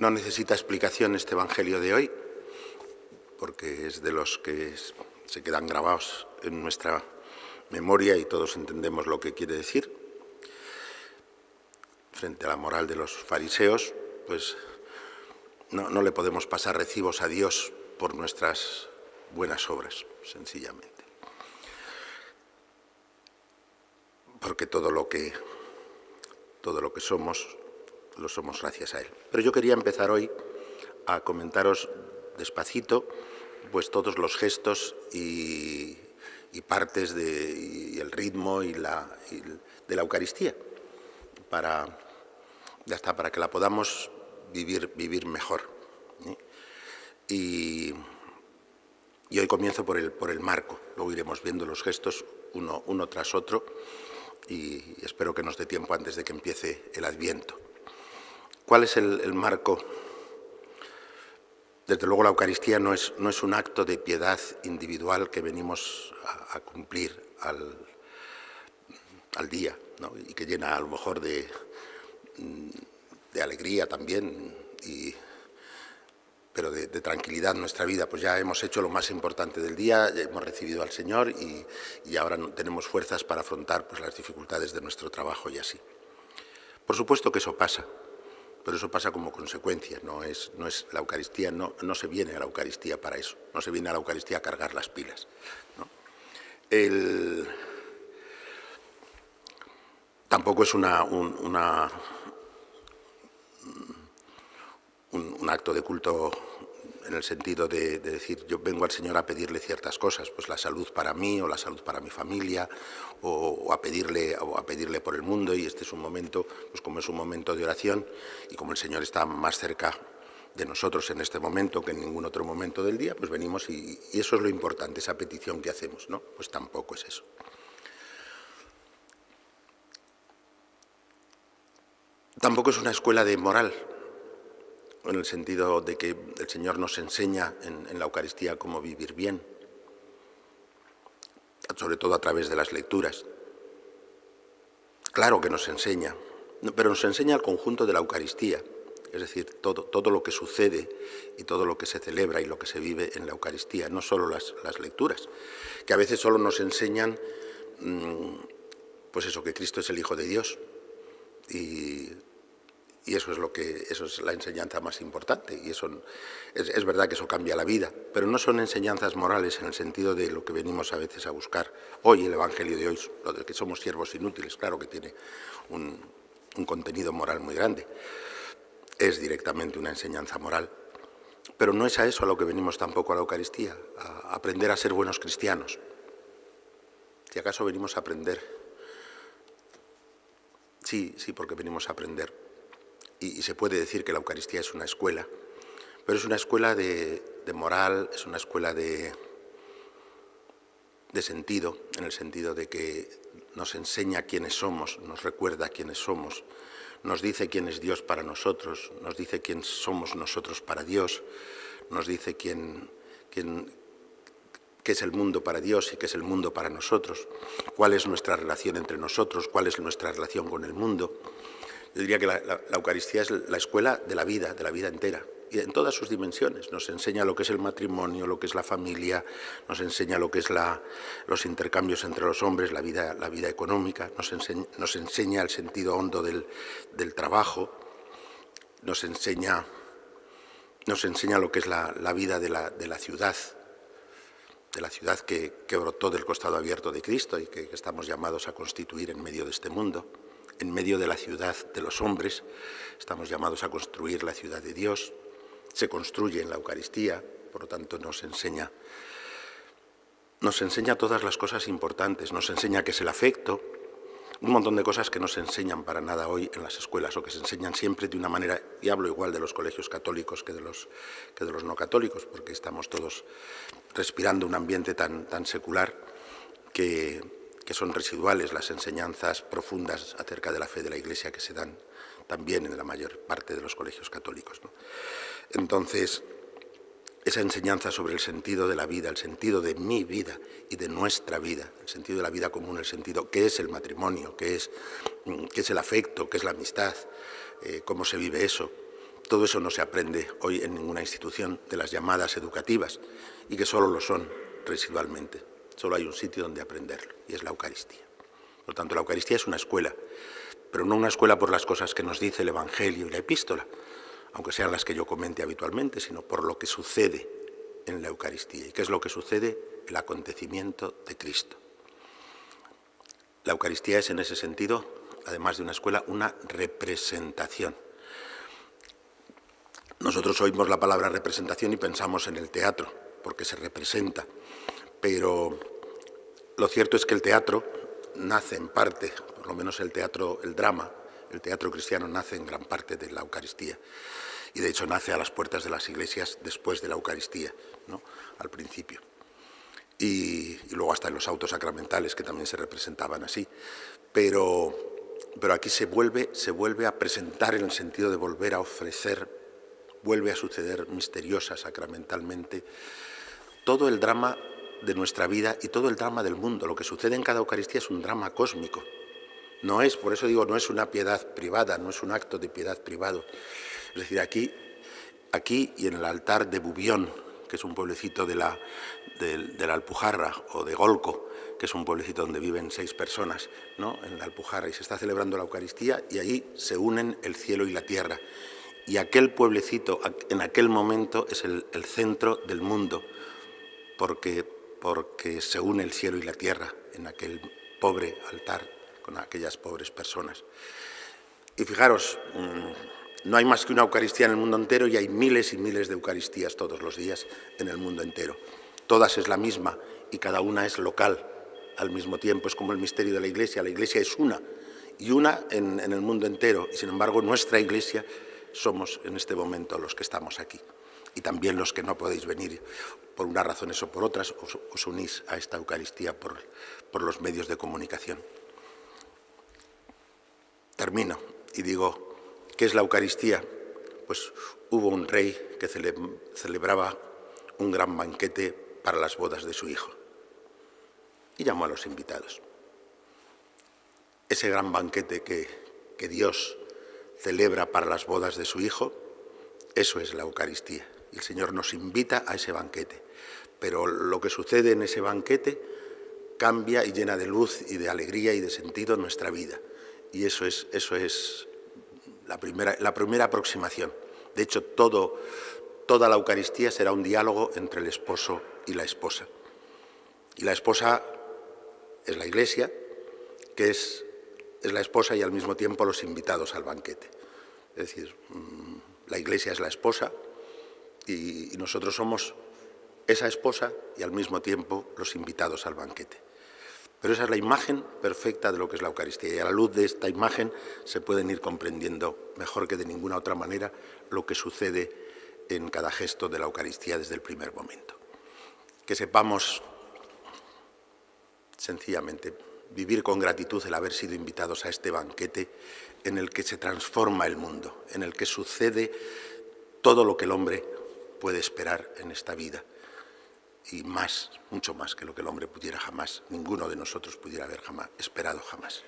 No necesita explicación este Evangelio de hoy, porque es de los que se quedan grabados en nuestra memoria y todos entendemos lo que quiere decir. Frente a la moral de los fariseos, pues no le podemos pasar recibos a Dios por nuestras buenas obras, sencillamente. Porque todo lo que somos, lo somos gracias a Él. Pero yo quería empezar hoy a comentaros despacito pues todos los gestos y partes y el ritmo de la Eucaristía, para que la podamos vivir mejor. Y hoy comienzo por el marco, luego iremos viendo los gestos uno tras otro y espero que nos dé tiempo antes de que empiece el Adviento. ¿Cuál es el marco? Desde luego la Eucaristía no es un acto de piedad individual que venimos a cumplir al día, ¿no? Y que llena a lo mejor de alegría también, pero de tranquilidad nuestra vida. Pues ya hemos hecho lo más importante del día, ya hemos recibido al Señor y ahora tenemos fuerzas para afrontar pues las dificultades de nuestro trabajo y así. Por supuesto que eso pasa. Pero eso pasa como consecuencia, no es la Eucaristía, no se viene a la Eucaristía para eso, no se viene a la Eucaristía a cargar las pilas, ¿no? Tampoco es un acto de culto en el sentido de decir yo vengo al Señor a pedirle ciertas cosas, pues la salud para mí o la salud para mi familia o a pedirle por el mundo, y este es un momento, pues como es un momento de oración y como el Señor está más cerca de nosotros en este momento que en ningún otro momento del día, pues venimos y eso es lo importante, esa petición que hacemos, ¿no? Pues tampoco es eso. Tampoco es una escuela de moral, en el sentido de que el Señor nos enseña en la Eucaristía cómo vivir bien, sobre todo a través de las lecturas. Claro que nos enseña, pero nos enseña el conjunto de la Eucaristía, es decir, todo lo que sucede y todo lo que se celebra y lo que se vive en la Eucaristía, no solo las lecturas, que a veces solo nos enseñan pues eso, que Cristo es el Hijo de Dios, y eso es la enseñanza más importante, y eso es verdad que eso cambia la vida, pero no son enseñanzas morales en el sentido de lo que venimos a veces a buscar. Hoy el Evangelio de hoy, lo de que somos siervos inútiles, claro que tiene un contenido moral muy grande, es directamente una enseñanza moral, pero no es a eso a lo que venimos tampoco a la Eucaristía, a aprender a ser buenos cristianos. Si acaso venimos a aprender, sí, porque venimos a aprender. Y se puede decir que la Eucaristía es una escuela, pero es una escuela de moral, es una escuela de sentido, en el sentido de que nos enseña quiénes somos, nos recuerda quiénes somos, nos dice quién es Dios para nosotros, nos dice quién somos nosotros para Dios, nos dice qué es el mundo para Dios y qué es el mundo para nosotros, cuál es nuestra relación entre nosotros, cuál es nuestra relación con el mundo. Yo diría que la Eucaristía es la escuela de la vida entera, y en todas sus dimensiones. Nos enseña lo que es el matrimonio, lo que es la familia, nos enseña lo que es los intercambios entre los hombres, la vida económica, nos enseña el sentido hondo del trabajo, nos enseña lo que es la vida de la ciudad que brotó del costado abierto de Cristo y que estamos llamados a constituir en medio de este mundo. En medio de la ciudad de los hombres, estamos llamados a construir la ciudad de Dios. Se construye en la Eucaristía, por lo tanto nos enseña todas las cosas importantes, nos enseña qué es el afecto, un montón de cosas que no se enseñan para nada hoy en las escuelas o que se enseñan siempre de una manera, y hablo igual de los colegios católicos que de los no católicos, porque estamos todos respirando un ambiente tan secular que son residuales las enseñanzas profundas acerca de la fe de la Iglesia que se dan también en la mayor parte de los colegios católicos, ¿no? Entonces, esa enseñanza sobre el sentido de la vida, el sentido de mi vida y de nuestra vida, el sentido de la vida común, el sentido qué es el matrimonio, qué es el afecto, qué es la amistad, cómo se vive eso, Todo eso no se aprende hoy en ninguna institución de las llamadas educativas y que solo lo son residualmente. Solo hay un sitio donde aprenderlo y es la Eucaristía. Por lo tanto, la Eucaristía es una escuela, pero no una escuela por las cosas que nos dice el Evangelio y la Epístola, aunque sean las que yo comente habitualmente, sino por lo que sucede en la Eucaristía. ¿Y qué es lo que sucede? El acontecimiento de Cristo. La Eucaristía es, en ese sentido, además de una escuela, una representación. Nosotros oímos la palabra representación y pensamos en el teatro, porque se representa, pero lo cierto es que el teatro nace en parte, por lo menos el teatro cristiano nace en gran parte de la Eucaristía, y de hecho nace a las puertas de las iglesias después de la Eucaristía, ¿no? Al principio. Y luego hasta en los autos sacramentales, que también se representaban así. Pero aquí se vuelve a presentar en el sentido de volver a ofrecer, vuelve a suceder misteriosa, sacramentalmente, todo el drama de nuestra vida y todo el drama del mundo. Lo que sucede en cada Eucaristía es un drama cósmico. No es, por eso digo, no es una piedad privada, no es un acto de piedad privado. Es decir, aquí y en el altar de Bubión, que es un pueblecito de la Alpujarra, o de Golco, que es un pueblecito donde viven 6 personas, ¿no?, en la Alpujarra, y se está celebrando la Eucaristía, y ahí se unen el cielo y la tierra. Y aquel pueblecito, en aquel momento, es el centro del mundo, porque se une el cielo y la tierra en aquel pobre altar, con aquellas pobres personas. Y fijaros, no hay más que una Eucaristía en el mundo entero y hay miles y miles de Eucaristías todos los días en el mundo entero. Todas es la misma y cada una es local al mismo tiempo. Es como el misterio de la Iglesia. La Iglesia es una y una en el mundo entero. Y sin embargo, nuestra Iglesia somos en este momento los que estamos aquí. Y también los que no podéis venir por unas razones o por otras, os unís a esta Eucaristía por los medios de comunicación. Termino y digo, ¿qué es la Eucaristía? Pues hubo un rey que celebraba un gran banquete para las bodas de su hijo y llamó a los invitados. Ese gran banquete que Dios celebra para las bodas de su hijo, eso es la Eucaristía. Y el Señor nos invita a ese banquete. Pero lo que sucede en ese banquete cambia y llena de luz y de alegría y de sentido nuestra vida. Y eso es la primera aproximación. De hecho, toda la Eucaristía será un diálogo entre el esposo y la esposa. Y la esposa es la Iglesia, que es la esposa y al mismo tiempo los invitados al banquete. Es decir, la Iglesia es la esposa y nosotros somos esa esposa y al mismo tiempo los invitados al banquete. Pero esa es la imagen perfecta de lo que es la Eucaristía y a la luz de esta imagen se pueden ir comprendiendo mejor que de ninguna otra manera lo que sucede en cada gesto de la Eucaristía desde el primer momento. Que sepamos sencillamente vivir con gratitud el haber sido invitados a este banquete en el que se transforma el mundo, en el que sucede todo lo que el hombre puede esperar en esta vida y más, mucho más que lo que el hombre pudiera jamás, ninguno de nosotros pudiera haber jamás esperado jamás.